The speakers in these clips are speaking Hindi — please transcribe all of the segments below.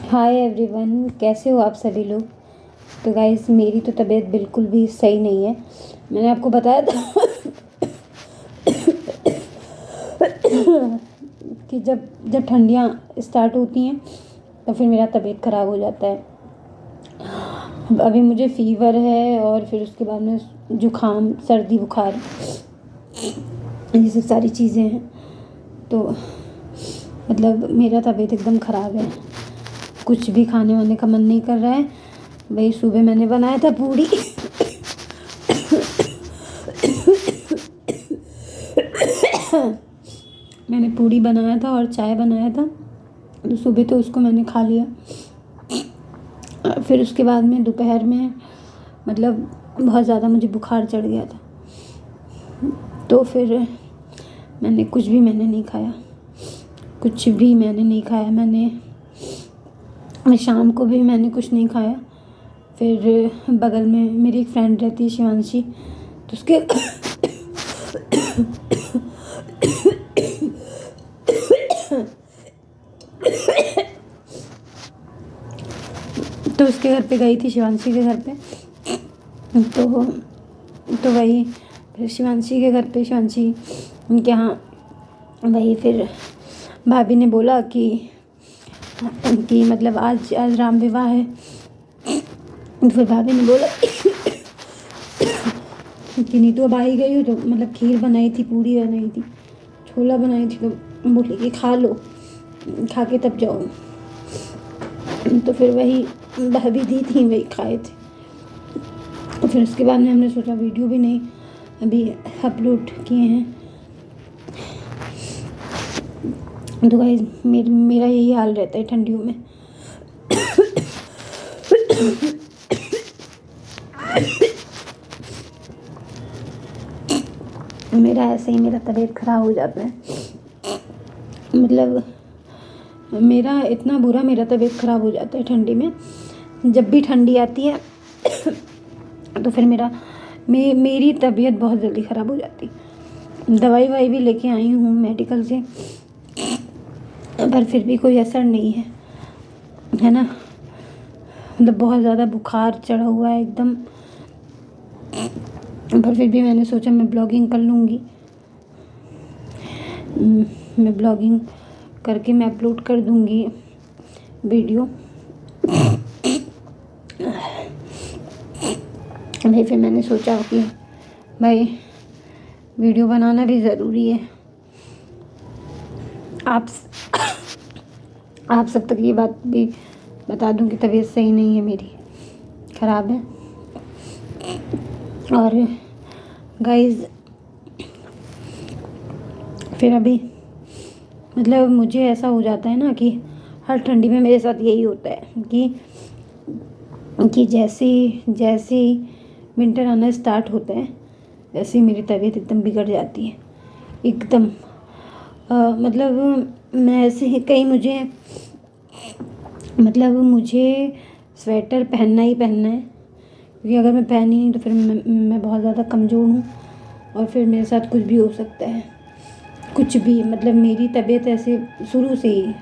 हाय एवरीवन, कैसे हो आप सभी लोग। तो गाइस, मेरी तो तबीयत बिल्कुल भी सही नहीं है। मैंने आपको बताया था कि जब जब ठंडियाँ स्टार्ट होती हैं तो फिर मेरा तबीयत ख़राब हो जाता है। अभी मुझे फ़ीवर है और फिर उसके बाद में जुकाम, सर्दी, बुखार, ये सब सारी चीज़ें हैं। तो मतलब मेरा तबीयत एकदम ख़राब है। कुछ भी खाने वाने का मन नहीं कर रहा है। वही सुबह मैंने बनाया था पूड़ी मैंने पूड़ी बनाया था और चाय बनाया था, तो सुबह तो उसको मैंने खा लिया। फिर उसके बाद में दोपहर में मतलब बहुत ज़्यादा मुझे बुखार चढ़ गया था, तो फिर मैंने नहीं खाया, कुछ भी मैंने नहीं खाया। मैं शाम को भी मैंने कुछ नहीं खाया। फिर बगल में मेरी एक फ्रेंड रहती है, शिवांशी, तो उसके तो उसके घर पे गई थी, शिवांशी के घर पे। तो वही फिर शिवांशी के घर पे, शिवांशी उनके यहाँ, वही फिर भाभी ने बोला कि मतलब आज राम विवाह है। तो फिर भाभी ने बोला कि नहीं तो अब आ ही गई हो तो मतलब खीर बनाई थी, पूड़ी बनाई थी, छोला बनाई थी, तो बोली कि खा लो, खा के तब जाओ। तो फिर वही भाभी दी थी, वही खाए थे। और फिर उसके बाद में हमने सोचा वीडियो भी नहीं अभी अपलोड किए हैं। तो गाइस, मेरा यही हाल रहता है ठंडियों में। मेरा ऐसे ही मेरा तबीयत ख़राब हो जाता है। मतलब मेरा इतना बुरा मेरा तबीयत ख़राब हो जाता है ठंडी में। जब भी ठंडी आती है तो फिर मेरी तबीयत बहुत जल्दी ख़राब हो जाती। दवाई वाई भी लेके आई हूँ मेडिकल से, पर फिर भी कोई असर नहीं है ना। मतलब बहुत ज़्यादा बुखार चढ़ा हुआ है एकदम। पर फिर भी मैंने सोचा मैं ब्लॉगिंग कर लूँगी। मैं ब्लॉगिंग करके मैं अपलोड कर दूँगी वीडियो। भाई फिर मैंने सोचा कि भाई वीडियो बनाना भी ज़रूरी है। आप सब तक ये बात भी बता दूं कि तबीयत सही नहीं है, मेरी ख़राब है। और गाइस, फिर अभी मतलब मुझे ऐसा हो जाता है ना कि हर ठंडी में मेरे साथ यही होता है कि जैसे ही विंटर आना स्टार्ट होता है वैसे ही मेरी तबीयत एकदम बिगड़ जाती है एकदम। मतलब मैं ऐसे ही कहीं मुझे स्वेटर पहनना ही पहनना है, क्योंकि अगर मैं पहनी नहीं तो फिर मैं बहुत ज़्यादा कमज़ोर हूँ और फिर मेरे साथ कुछ भी हो सकता है, कुछ भी। मतलब मेरी तबीयत ऐसे शुरू से ही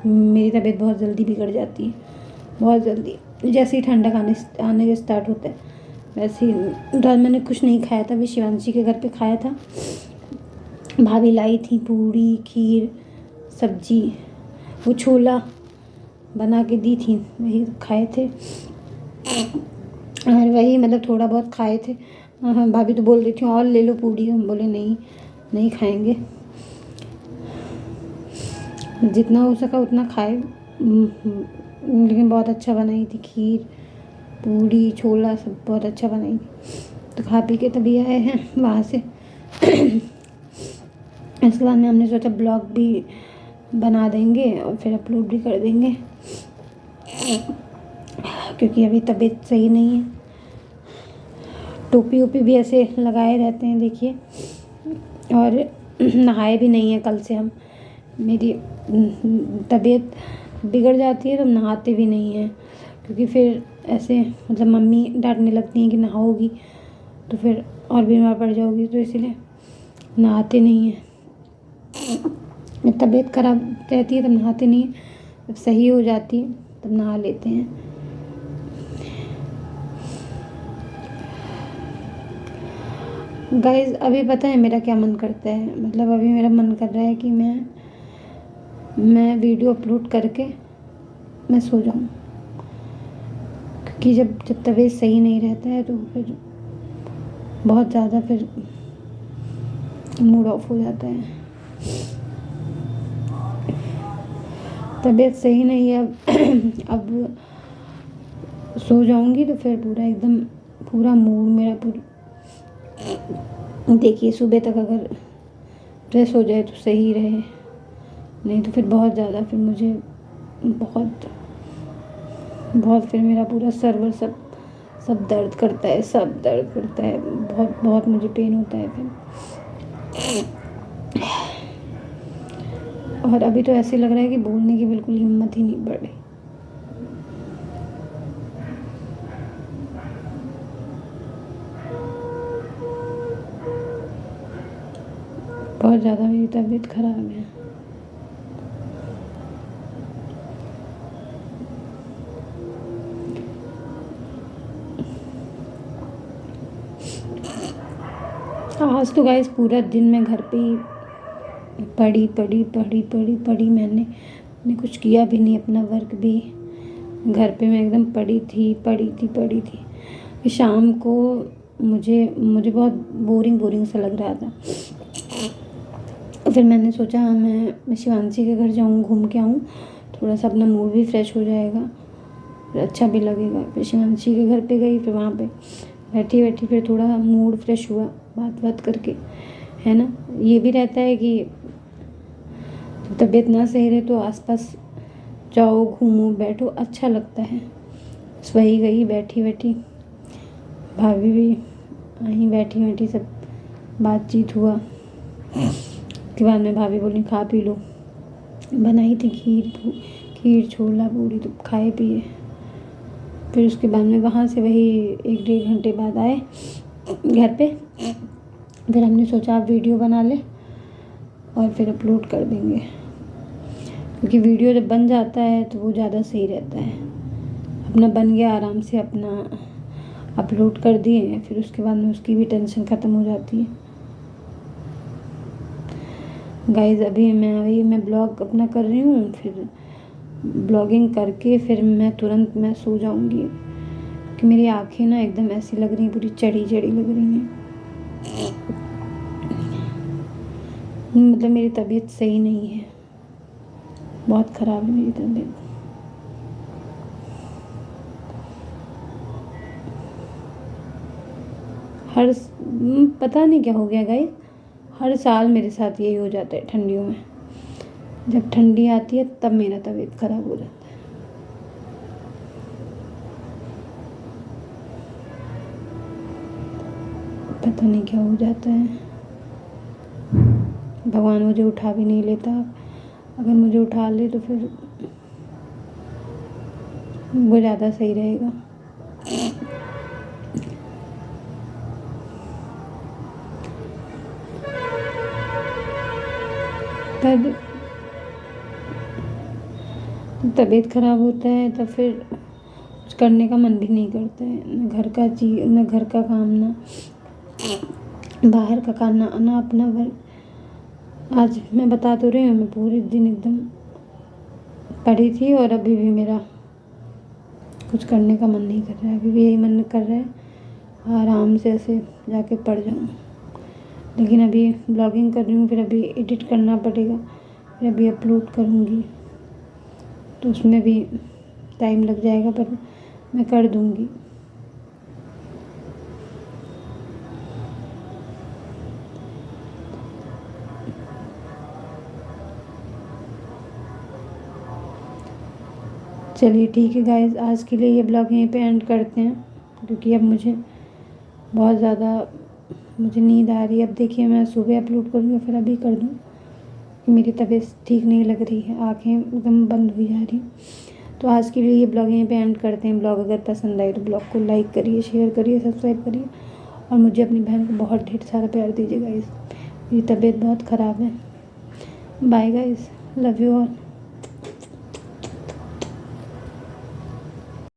मेरी तबीयत बहुत जल्दी बिगड़ जाती है, बहुत जल्दी। जैसे ही ठंडक आने के स्टार्ट होता है वैसे ही। रात मैंने कुछ नहीं खाया था, भी शिवांशी के घर पे खाया था। भाभी लाई थी पूड़ी, खीर, सब्जी, वो छोला बना के दी थी, वही खाए थे। और वही मतलब थोड़ा बहुत खाए थे। हाँ, भाभी तो बोल रही थी और ले लो पूड़ी, हम बोले नहीं खाएंगे, जितना हो सका उतना खाए। लेकिन बहुत अच्छा बनाई थी खीर, पूड़ी, छोला, सब बहुत अच्छा बनाई थी। तो खा पी के तभी आए हैं वहाँ से। इसके बाद में हमने सोचा ब्लॉग भी बना देंगे और फिर अपलोड भी कर देंगे, क्योंकि अभी तबीयत सही नहीं है। टोपी ओपी भी ऐसे लगाए रहते हैं, देखिए। और नहाए भी नहीं है कल से हम। मेरी तबीयत बिगड़ जाती है तो नहाते भी नहीं हैं, क्योंकि फिर ऐसे मतलब मम्मी डांटने लगती हैं कि नहाओगी तो फिर और बीमार पड़ जाओगी, तो इसीलिए नहाते नहीं हैं। तबीयत खराब रहती है तब नहाते नहीं हैं। जब सही हो जाती है तब नहा लेते हैं। गाइस अभी पता है मेरा क्या मन करता है, मतलब अभी मेरा मन कर रहा है कि मैं वीडियो अपलोड करके मैं सो जाऊं, क्योंकि जब तबीयत सही नहीं रहता है तो फिर बहुत ज़्यादा फिर मूड ऑफ हो जाता है। तबीयत सही नहीं है अब सो जाऊंगी तो फिर पूरा एकदम पूरा मूड मेरा देखिए सुबह तक अगर फ्रेश हो जाए तो सही रहे, नहीं तो फिर बहुत ज़्यादा फिर मुझे बहुत फिर मेरा पूरा सर्वर सब दर्द करता है, सब दर्द करता है, बहुत बहुत मुझे पेन होता है फिर। और अभी तो ऐसे लग रहा है कि बोलने की बिल्कुल हिम्मत ही नहीं बढ़ रही। बहुत ज़्यादा मेरी तबीयत खराब है। आज तो गाइस पूरा दिन मैं घर पे ही पढ़ी। मैंने कुछ किया भी नहीं, अपना वर्क भी घर पे मैं एकदम पढ़ी थी। शाम को मुझे बहुत बोरिंग सा लग रहा था। फिर मैंने सोचा मैं शिवांशी के घर जाऊँ, घूम के आऊँ, थोड़ा सा अपना मूड भी फ्रेश हो जाएगा और अच्छा भी लगेगा। फिर शिवांशी के घर पे गई, फिर वहाँ पे बैठी फिर थोड़ा मूड फ्रेश हुआ बात करके, है ना। ये भी रहता है कि तबीयत ना सही रहे तो आसपास जाओ, घूमो, बैठो, अच्छा लगता है। वही गई बैठी भाभी भी वहीं बैठी सब बातचीत हुआ। उसके बाद में भाभी बोली खा पी लो, बनाई थी खीर छोला पूरी, तो खाए पिए। फिर उसके बाद में वहाँ से वही 1-1.5 घंटे बाद आए घर पे। फिर हमने सोचा आप वीडियो बना ले और फिर अपलोड कर देंगे, क्योंकि वीडियो जब बन जाता है तो वो ज़्यादा सही रहता है। अपना बन गया, आराम से अपना अपलोड कर दिए, फिर उसके बाद में उसकी भी टेंशन ख़त्म हो जाती है। गाइज़ अभी मैं ब्लॉग अपना कर रही हूँ, फिर ब्लॉगिंग करके फिर मैं तुरंत सो जाऊँगी, कि मेरी आँखें ना एकदम ऐसी लग रही हैं, पूरी चढ़ी लग रही हैं। मतलब मेरी तबीयत सही नहीं है, बहुत ख़राब है मेरी तबीयत। पता नहीं क्या हो गया गाइस, हर साल मेरे साथ यही हो जाता है ठंडियों में। जब ठंडी आती है तब मेरा तबीयत ख़राब हो जाता है। पता नहीं क्या हो जाता है, भगवान मुझे उठा भी नहीं लेता। अगर मुझे उठा ले तो फिर वो ज़्यादा सही रहेगा। पर तबीयत ख़राब होता है तो फिर कुछ करने का मन भी नहीं करता है, न घर का चीज़, न घर का काम, ना बाहर का खाना, ना अपना वर्क। आज मैं बता तो रही हूँ, मैं पूरे दिन एकदम पड़ी थी और अभी भी मेरा कुछ करने का मन नहीं कर रहा है। अभी भी यही मन कर रहा है आराम से ऐसे जाके पड़ जाऊँ, लेकिन अभी ब्लॉगिंग कर रही हूँ, फिर अभी एडिट करना पड़ेगा, फिर अभी अपलोड करूँगी, तो उसमें भी टाइम लग जाएगा, पर मैं कर दूँगी। चलिए ठीक है गाइस, आज के लिए ये ब्लॉग यहीं पे एंड करते हैं, क्योंकि अब मुझे बहुत ज़्यादा नींद आ रही है। अब देखिए मैं सुबह अपलोड करूँगी, फिर अभी कर दूँ, कि मेरी तबीयत ठीक नहीं लग रही है, आँखें एकदम बंद हुई जा रही। तो आज के लिए ये ब्लॉग यहीं पे एंड करते हैं। ब्लॉग अगर पसंद आए तो ब्लॉग को लाइक करिए, शेयर करिए, सब्सक्राइब करिए, और मुझे अपनी बहन को बहुत ढेर सारा प्यार दीजिए गाइस। मेरी तबीयत बहुत ख़राब है। Bye guys, love you all.